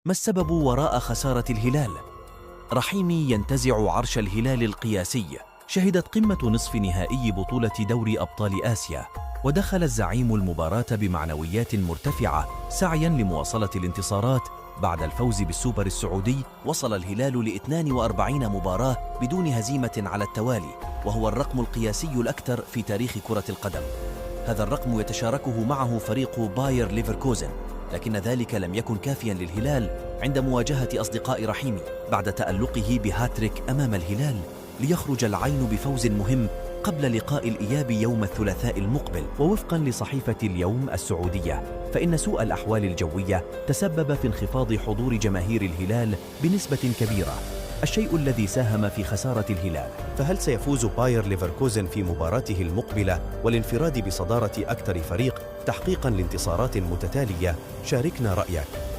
ما السبب وراء خسارة الهلال؟ رحيمي ينتزع عرش الهلال القياسي. شهدت قمة نصف نهائي بطولة دوري أبطال آسيا، ودخل الزعيم المباراة بمعنويات مرتفعة سعياً لمواصلة الانتصارات. بعد الفوز بالسوبر السعودي، وصل الهلال ل 42 مباراة بدون هزيمة على التوالي، وهو الرقم القياسي الأكثر في تاريخ كرة القدم. هذا الرقم يتشاركه معه فريق باير ليفركوزن، لكن ذلك لم يكن كافياً للهلال عند مواجهة أصدقاء رحيمي بعد تألقه بهاتريك أمام الهلال، ليخرج العين بفوز مهم قبل لقاء الإياب يوم الثلاثاء المقبل. ووفقاً لصحيفة اليوم السعودية، فإن سوء الأحوال الجوية تسبب في انخفاض حضور جماهير الهلال بنسبة كبيرة، الشيء الذي ساهم في خسارة الهلال. فهل سيفوز باير ليفركوزن في مباراته المقبلة والانفراد بصدارة أكثر فريق تحقيقاً لانتصارات متتالية؟ شاركنا رأيك.